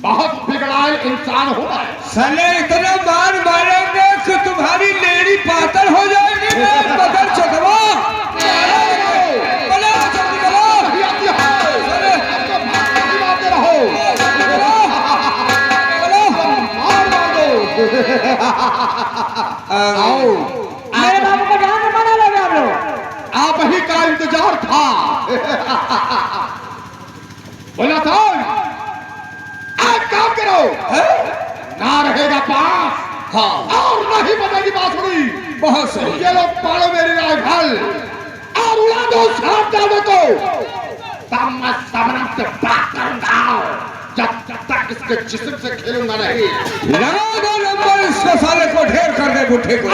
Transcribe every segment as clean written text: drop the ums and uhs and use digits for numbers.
बहुत बिगड़ाए इंसान हूँ मैं। साले इतना मार मारेंगे कि तुम्हारी लेडी पातर हो जाएगी। बदल चकवा आओ, मेरे बाबू को ध्यान में बना लोगे आप लोग। आप ही का इंतजार था। बोला था आज काम करो। ना रहेगा पास, हाँ और नहीं बनेगी बांसुरी। बहुत सही। ये लोग पालो मेरी राइफल और उड़ा दो शराब डालो को। तब मैं सबनम से बात करूंगा जब तक इसके जिस्म से खेलूंगा नहीं। लगा दो नंबर इसको, साले को ढेर कर दे बुढ़े को।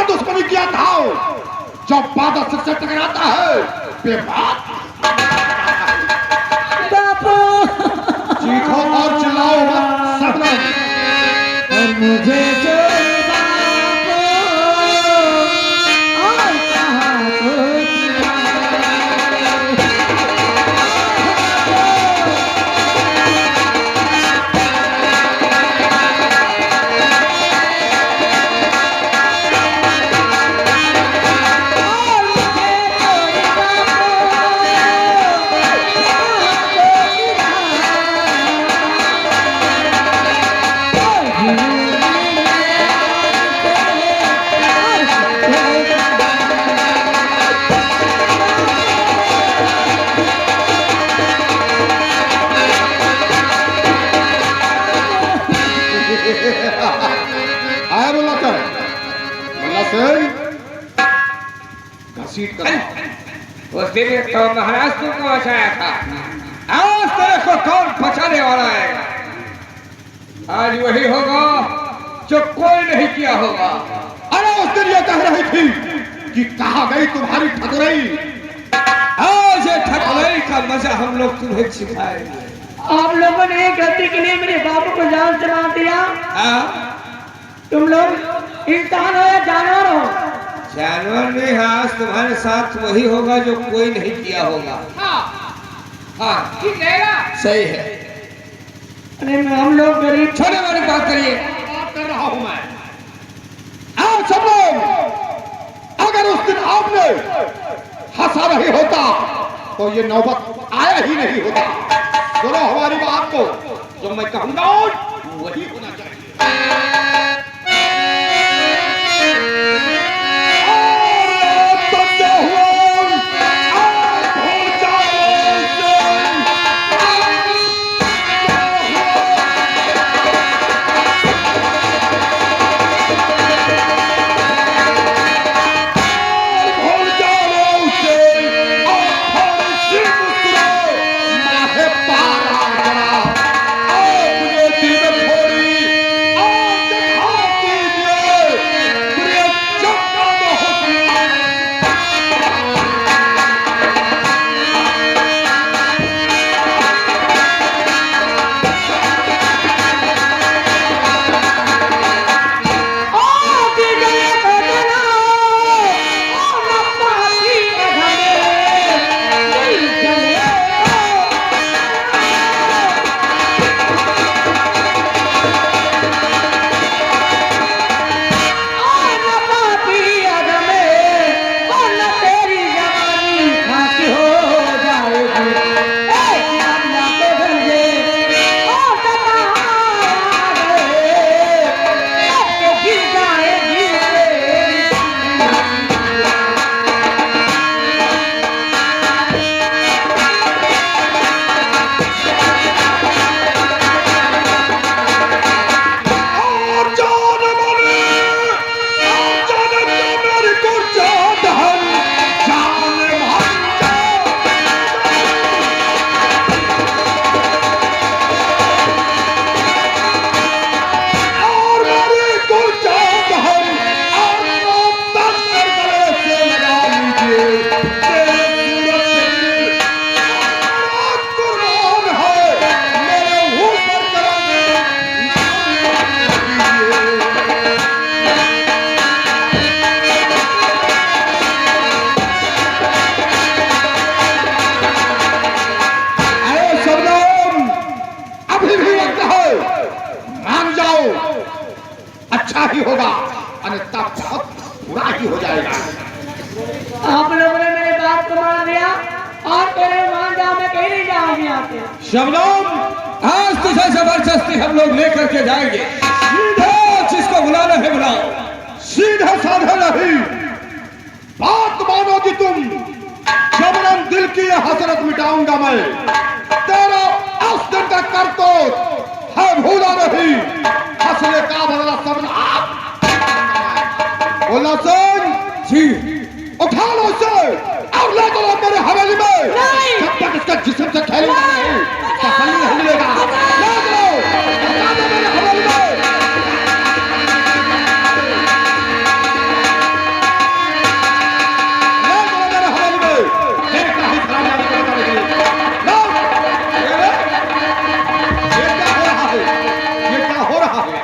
दुश्मनी किया था जब बादल से टकराता है बेबाक। बापू चीखो और चिल्लाओ मत सबनम। मुझे जो बापू और कहाँ घसीट कर। उस दिन तो महाराज तुमको बचाया था, आज तेरे को कौन बचाने वाला है? आज वही होगा जो कोई नहीं किया होगा। अरे उस दिन ये कह रही थी कि कहाँ गई तुम्हारी ठकुराई। आज ये ठकुराई का मजा हम लोग तुम्हें सिखाएंगे। आप लोगों ने एक गलती के लिए मेरे बापू को जान से मार दिया। तुम लोग इंसान हो या जानवर हो? जानवर में आज तुम्हारे साथ वही होगा जो कोई नहीं किया होगा। हाँ ठीक है, सही है। अरे हम लोग गरीब छोटे वाली बात करिए। बात कर रहा हूं मैं। आओ सब लोग, अगर उस दिन आपने हंसा नहीं होता तो ये नौबत आया ही नहीं होता। सुनो हमारी बात को, जो मैं कहूंगा वही होना चाहिए। अच्छा ही होगा, अन्यथा बहुत बुरा ही हो जाएगा। आप लोगों ने मेरे बात को मान दिया और तेरे मान जाओ, मैं कहीं नहीं जाऊंगी यहाँ से। शबनम, आज तुझे जबरदस्ती हम लोग लेकर के जाएंगे। सीधे जिसको बुलाना है बुलाओ, सीधे साधे नहीं, बात मानोगी तुम। शबनम, दिल की ये हसरत मिटाऊंगा मैं। तेरा उस दिन का करतूत है भूला नहीं, हंसने का बदला सबने आप। बोला सुन जी, उठा लो उसे और ले चलो मेरे हवेली में। जब तक इसका जिस्म से खेलेगा नहीं, तसल्ली नहीं मिलेगा। ले चलो, उठा दो मेरे हवेली में। ले चलो मेरे हवेली में। देखना ही खराब नहीं करता नहीं। लो, ये क्या हो रहा है? ये क्या हो रहा है?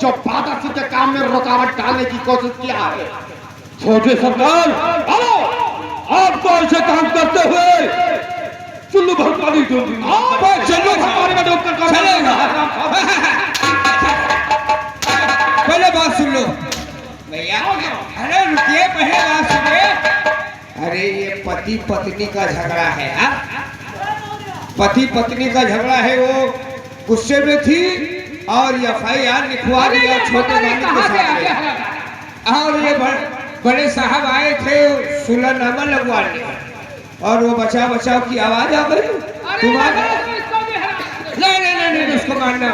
जो बादल सिंह के काम में रुकावट डालने की कोशिश किया है। छोटे सरकार, हेलो, आपको ऐसे काम करते हुए चुल्लू भर पानी दूंगी। चलो पानी में डूब कर चलेगा। पहले बात सुन लो भैया। अरे रुकिए, पहले बात सुनिए। अरे ये पति पत्नी का झगड़ा है। पति पत्नी का झगड़ा है, वो गुस्से में थी और FIR लिखवा दिया छोटे मालिक के साथ। और ये बड़े साहब आए थे सुलहनामा लगवाने, और वो बचाव बचाव की आवाज आ गई। तुम आ गए? नहीं, उसको मारना।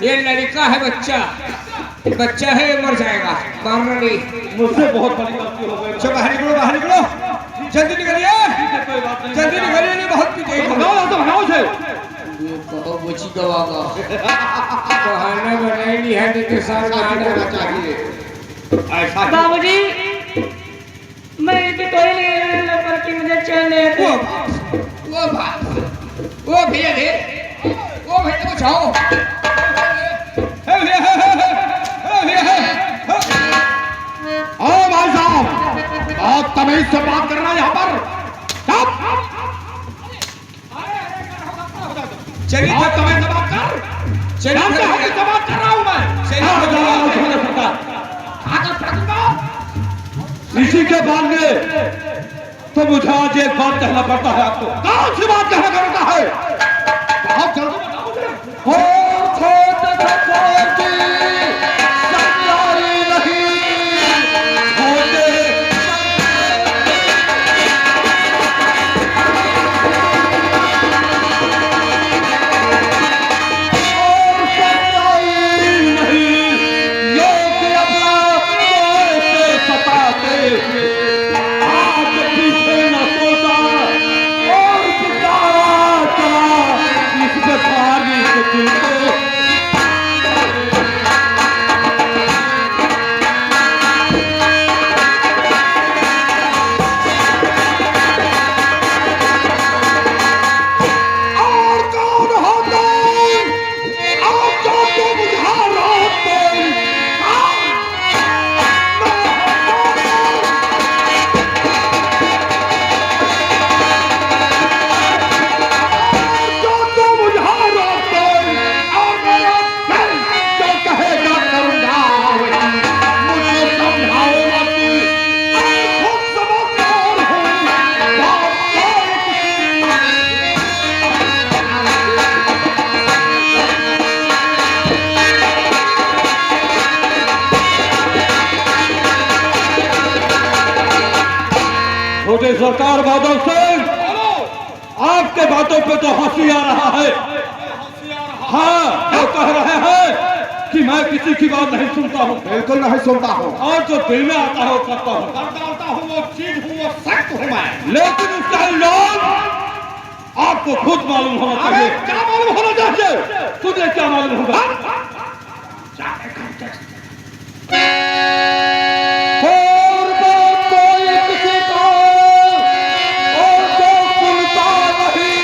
ये लड़का है, बच्चा है, मर जाएगा, मारना नहीं। मुझसे बहुत बड़ी गलती हो गई। चलो बाहर निकलो, बाहर निकलो, जल्दी निकलिए, जल्दी निकलिए, नहीं बहुत भगाओ से। बची गवागा बहाना बनाएगी है के साथ आना चाहिए। ऐसा बाबूजी, मैं इनकी कोई नहीं रहने पर कि मुझे चैन नहीं आती। वो भैया दे, वो भैया को बचाओ। ओ भाई साहब, बहुत तमीज से बात करना यहाँ पर। चलिए बहुत तमीज से बात कर। चलिए से बात कर रहा हूँ मैं। इसी के बांधे तो मुझे आज एक बात कहना पड़ता है आपको। कौन सी बात कहना करता है? बहुत जल्दी बताओ मुझे। छोटे सरकार बादल सिंह, आपके बातों पे तो हंसी आ रहा है। हाँ, वो कह रहे हैं कि मैं किसी की बात नहीं सुनता हूँ? बिल्कुल नहीं सुनता हूँ। और जो दिल में आता हो करता हूँ। कर डालता हूँ, वो चीज हूँ, वो सख्त हूँ मैं। लेकिन उसका इल्जाम आपको खुद मालूम होना चाहिए। क्या मालूम होना चाहिए? तुझे क्या मालूम होगा? और बात कोई किसी को और तो सुनता नहीं।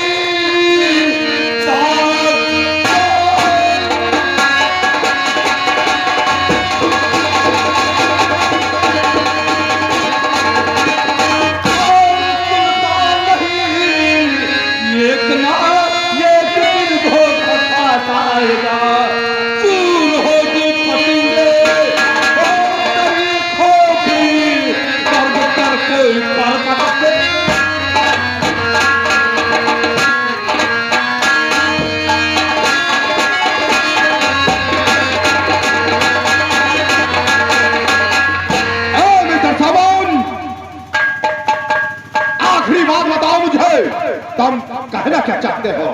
तुम कहना क्या चाहते हो?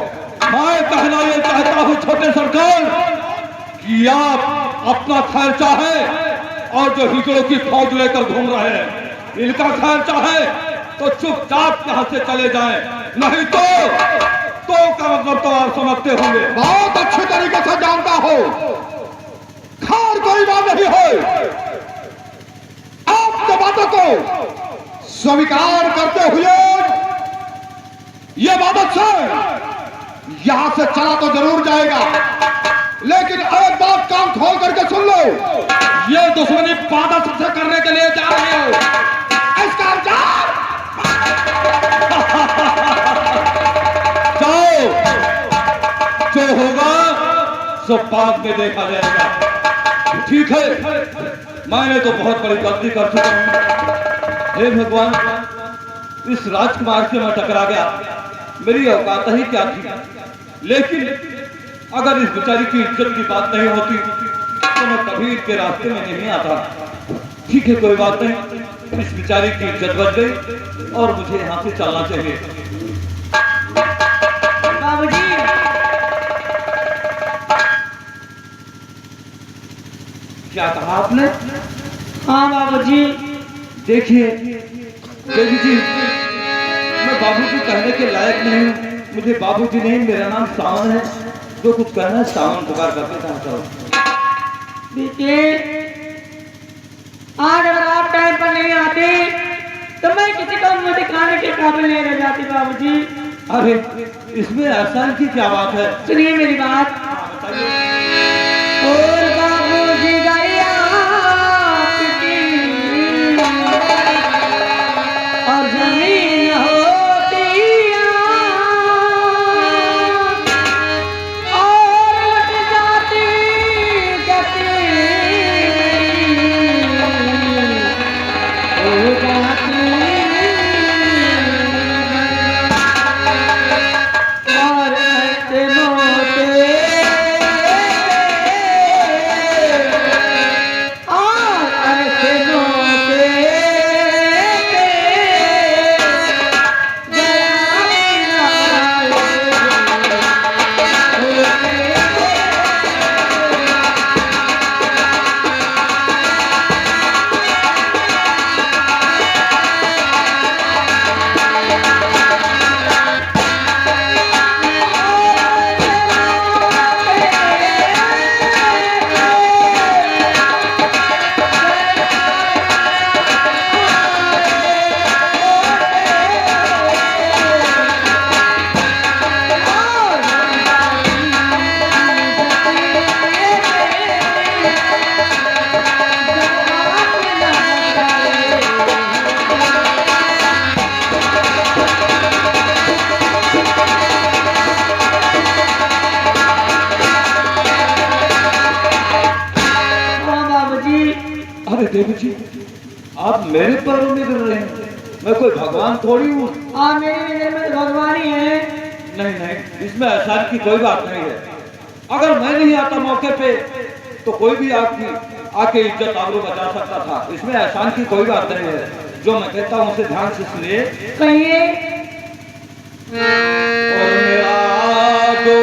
मैं कहना ये चाहता हूँ छोटे सरकार कि आप अपना खर्चा है और जो हिजड़ों की फौज लेकर घूम रहे हैं इनका खर्चा है तो चुपचाप यहाँ से चले जाएं, नहीं तो का मतलब तो आप समझते होंगे। बहुत अच्छे तरीके से जानता हो। खार कोई बात नहीं है। आपकी बातों को स्वीकार करते हुए ये बात से यहां से चला तो जरूर जाएगा, लेकिन एक बात कान खोल करके सुन लो। ये दुश्मनी पादत से करने के लिए जा रहे हो, इसका अंजाम जाओ, जो होगा सो बाद में देखा जाएगा। ठीक है, मैंने तो बहुत बड़ी गलती कर चुका हूं। हे भगवान, इस राजकुमार से मैं टकरा गया, मेरी औकात ही क्या थी। लेकिन अगर इस बेचारी की इज्जत की बात नहीं होती तो मैं कभी इनके रास्ते में नहीं आता। ठीक है, कोई बात नहीं, इस बेचारी की इज्जत बच गई और मुझे यहाँ से चलना चाहिए। बाबूजी, क्या कहा आपने? हाँ बाबूजी। देखिए देवी जी, मैं बाबूजी कहने के लायक नहीं हूँ। मुझे बाबूजी नहीं, मेरा नाम सावन है। जो कुछ कहना है सावन पुकार करके कहता हूँ। देखिए, आज अगर आप टाइम पर नहीं आते तो मैं किसी को मुंह दिखाने के काबिल नहीं रह जाती बाबूजी। अरे इसमें एहसान की क्या बात है? सुनिए मेरी बात। और बाबूजी गया और जमीन होती और लट जाती गति हो जाती और ऐसे मोटे और ऐसे मोटे देवी जी, आप मेरे पर उम्मीद कर रहे हैं? मैं कोई भगवान थोड़ी हूँ। आप मेरी नजर में भगवान ही है। नहीं नहीं, इसमें एहसान की कोई बात नहीं है। अगर मैं नहीं आता मौके पे तो कोई भी आपकी आके इज्जत आबरू बचा सकता था। इसमें एहसान की कोई बात नहीं है। जो मैं कहता हूँ उसे ध्यान से सुनिए। कहिए। और मेरा जो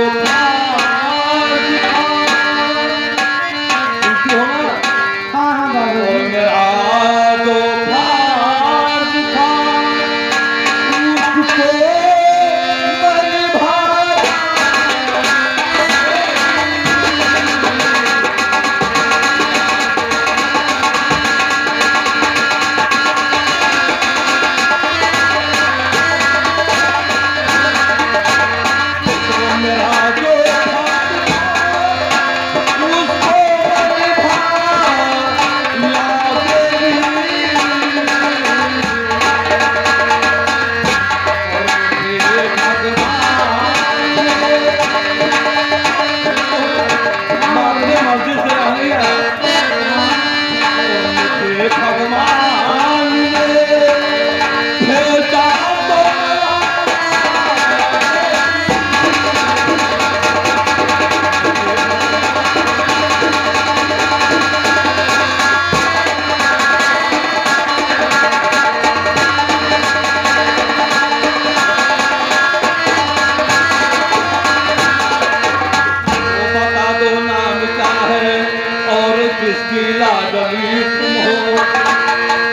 किसकी लाडली तुम हो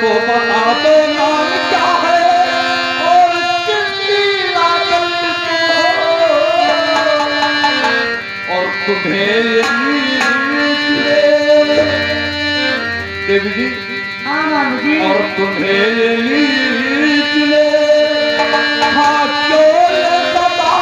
तो बता दो नाम क्या है और किसकी लाडली तुम हो और तुम्हें देवी जी हाँ बाबू जी। और तुम्हें चले हाँ क्यों ये बता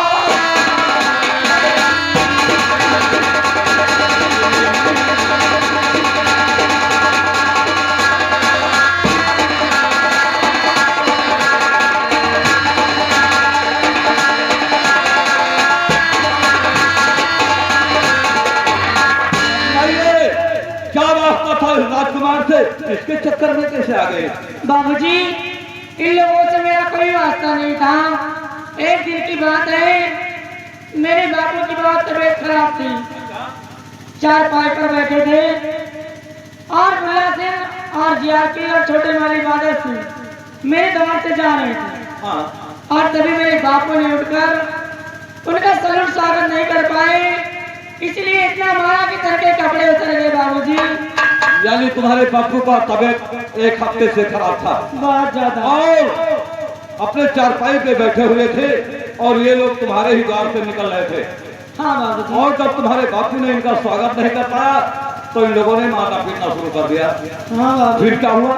क्या वास्ता था इस राजकुमार से इसके चक्कर में कैसे आ गए बाबूजी इन लोगों से मेरा कोई वास्ता नहीं था। एक दिन की बात है, मेरे बापू की बहुत तबीयत खराब थी। चार पाई पर बैठे थे और मुल्ला सिंह और जीआरपी और छोटे माली बादल सिंह मेरे दौर से जा रहे थे। हाँ और तभी मेरे बापू ने उठकर उनका सलूट स्वागत नहीं कर पाए, इसलिए इतना मारा कि सर के कपड़े उतर गए बाबूजी। यानी तुम्हारे बापू का तबीयत एक हफ्ते से खराब था बहुत ज्यादा। और अपने चारपाई पे बैठे हुए थे और ये लोग तुम्हारे ही द्वार से निकल रहे थे। हाँ बाबूजी। और जब तुम्हारे बापू ने इनका स्वागत नहीं कर पाया तो इन लोगों ने मारना पीटना शुरू कर दिया। हाँ बाबू। फिर क्या हुआ?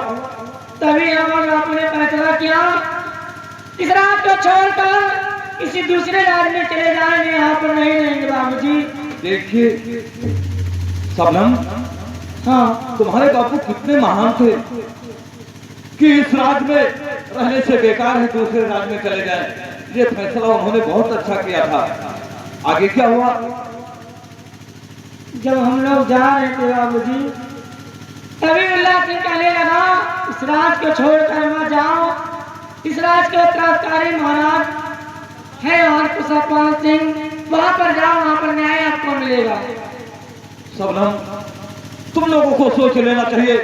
तभी हमारे बापू ने फैसला किया इस रात को छोड़कर किसी दूसरे राज्य में चले जाएंगे, यहाँ पर नहीं रहेंगे बाबूजी। देखिए सबनम, हाँ तुम्हारे बापू कितने महान थे कि इस राज्य में रहने से बेकार है दूसरे राज्य में चले जाएं। ये फैसला उन्होंने बहुत अच्छा किया था। आगे क्या हुआ? जब हम लोग जा रहे थे बाबूजी, तभी उल्लाह सिंह कहने लगा इस राज को छोड़कर मत जाओ। इस राज के उत्तराधिकारी महाराज है और कुशलपाल सिंह, वहां पर जाओ, वहां पर न्याय आपको मिलेगा। सबनम, तुम लोगों को सोच लेना चाहिए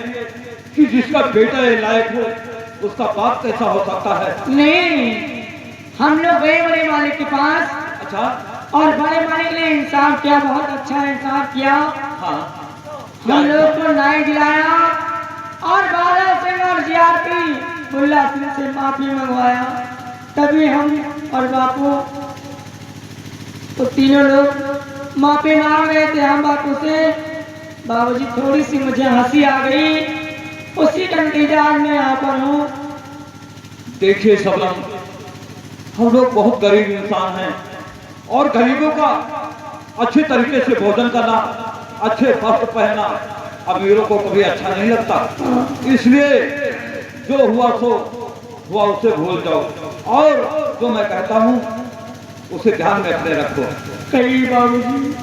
कि जिसका बेटा ये लायक हो उसका बाप कैसा हो सकता है। नहीं, हम लोग गए बड़े मालिक के पास अच्छा, और बड़े मालिक ने इंसाफ किया, बहुत अच्छा इंसाफ किया। हाँ, हम लोग को न्याय दिलाया और बादल सिंह और जीआरपी मुल्ला सिंह से माफी मंगवाया। तभी हम और बापू तो तीनों लोग माफी मांग रहे थे हम बापू से। बाबूजी थोड़ी सी मुझे हंसी आ गई, उसी का इंतजार में यहाँ पर हूँ। देखिए सबनम, हम लोग बहुत गरीब इंसान हैं और गरीबों का अच्छे तरीके से भोजन करना, अच्छे वस्त्र पहनना अमीरों को कभी अच्छा नहीं लगता। इसलिए जो हुआ सो हुआ, उसे भूल जाओ और जो मैं कहता हूँ उसे ध्यान में अपने रखो। कई बाबूजी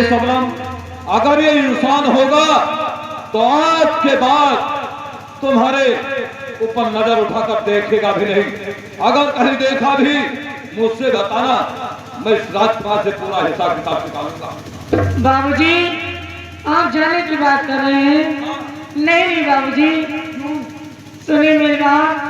सबनम, अगर ये इंसान होगा तो आज के बाद तुम्हारे ऊपर नजर उठाकर देखेगा भी नहीं। अगर कहीं देखा भी मुझसे बताना, मैं इस राजकुमार से पूरा हिसाब किताब निकालूंगा। बाबूजी आप जाने की बात कर रहे हैं? नहीं नहीं बाबूजी, सुनिए मेरी बात।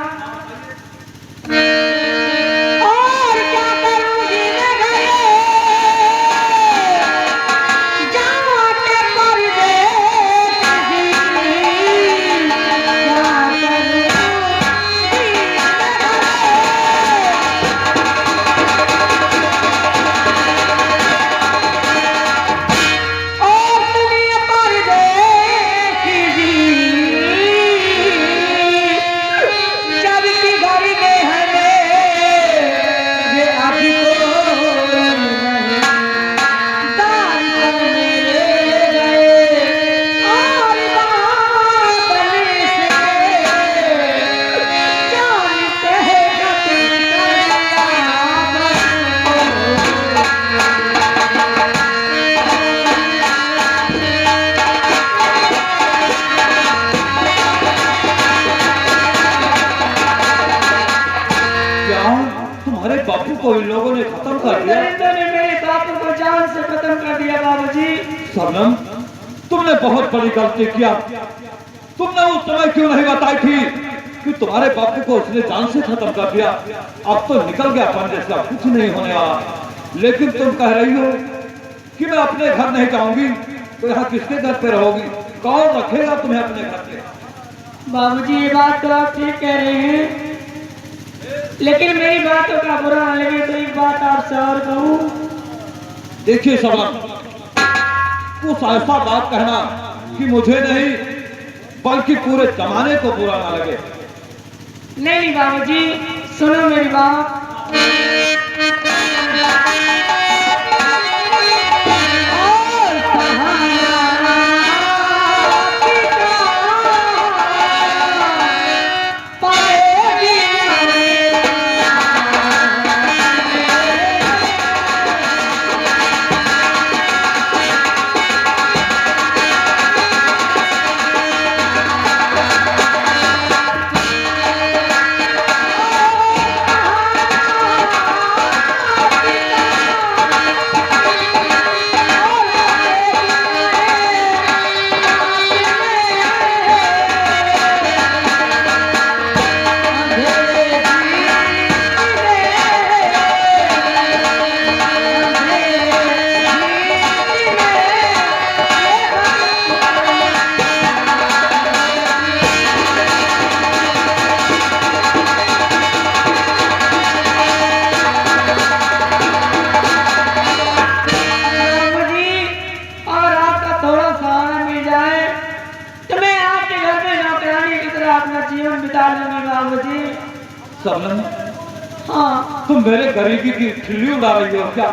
बाद तुम्हारे बापू को इन लोगों ने खत्म कर दिया। दरिंदों ने मेरे बापू को जान से खत्म कर दिया बाबूजी। शबनम, तुमने बहुत बड़ी गलती किया। तुमने उस समय क्यों नहीं बताई थी कि तुम्हारे बापू को उसने जान से खत्म कर दिया। अब तो निकल गया पंडित का, कुछ नहीं होने वाला। लेकिन तुम कह रही हो कि मैं अपने घर नहीं जाऊंगी, तो यहाँ किसके घर पे रहोगी? कौन रखेगा तुम्हें अपने घर पे? बाबूजी ये बात तो आप ठीक कह रहे हैं, लेकिन मेरी बातों का बुरा न लगे तो एक बात आपसे और कहूँ। देखिए शबनम, कुछ ऐसा बात कहना कि मुझे नहीं बल्कि पूरे जमाने को बुरा ना लगे। नहीं बाबूजी, सुनो मेरी बात। शबनम, हाँ तुम मेरे गरीबी की खिल्ली उड़ा रही हो क्या?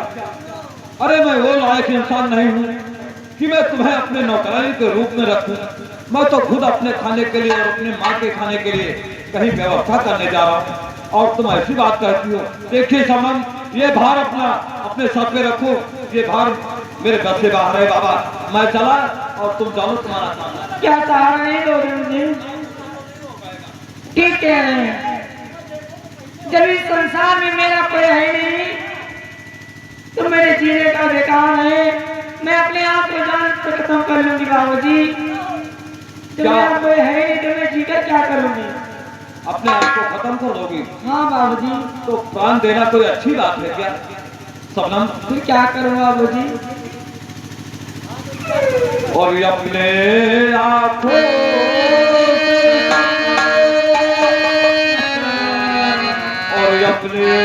अरे मैं वो लायक इंसान नहीं हूँ कि मैं तुम्हें अपने नौकरानी के रूप में रखूं। मैं तो खुद अपने खाने के लिए और अपने माँ के खाने के लिए कहीं व्यवस्था करने जा रहा हूँ और तुम ऐसी बात कहती हो। देखिए शबनम, ये भार अपने सर पे रखो। ये भार मेरे घर से बाहर है बाबा। मैं चला और तुम जानो तुम्हारा काम। क्या सहारा नहीं दोगे मुझे? ठीक कह रहे हैं। जब इस संसार में मेरा कोई है नहीं तो मेरे जीने का बेकार है। मैं अपने आप को जान से खत्म कर लूंगी बाबूजी। जब मेरा कोई है नहीं तो मैं जीकर क्या करूंगी? अपने आप को खत्म कर दोगी? हाँ बाबूजी। तो प्राण देना कोई अच्छी बात है क्या शबनम? फिर क्या करूँ बाबूजी? और अपने आँखों और अपने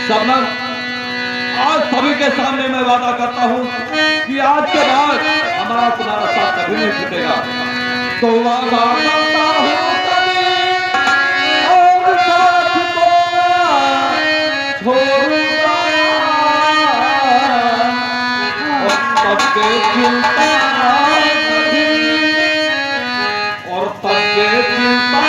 शबनम, आज सभी के सामने मैं वादा करता हूँ कि आज के बाद हमारा तुम्हारा साथ कभी नहीं छूटेगा। तो वादा करता हूँ कभी और साथ को छोड़ूंगा और सबके चिंता और सबके चिंता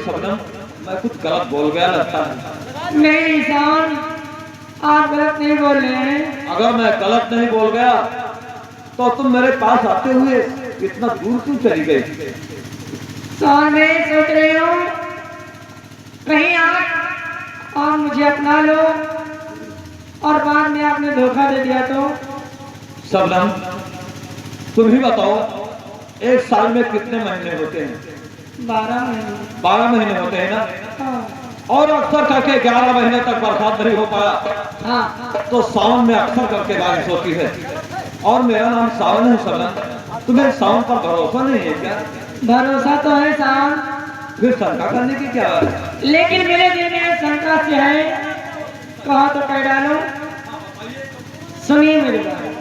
शबनम, मैं कुछ गलत बोल गया लगता है। नहीं सावन, आप गलत नहीं बोल रहे हैं। अगर मैं गलत नहीं बोल गया तो तुम मेरे पास आते हुए इतना दूर क्यों चली गई? सावन में सोच रही हूँ कहीं आप और मुझे अपना लो और बाद में आपने धोखा दे दिया तो। शबनम, तुम ही बताओ, एक साल में कितने महीने होते हैं? 12 महीने। 12 महीने होते हैं ना? हाँ और अक्सर करके 11 महीने तक बरसात नहीं हो पाया हाँ। तो सावन में अक्सर करके बारिश होती है। और मेरा नाम सावन है शबनम, तुम्हें सावन पर भरोसा नहीं है क्या? भरोसा तो है सावन, फिर शंका करने की क्या है? लेकिन मेरे दिल में शंका से है, कहा तो कह डालो। सुनिए मेरी बात।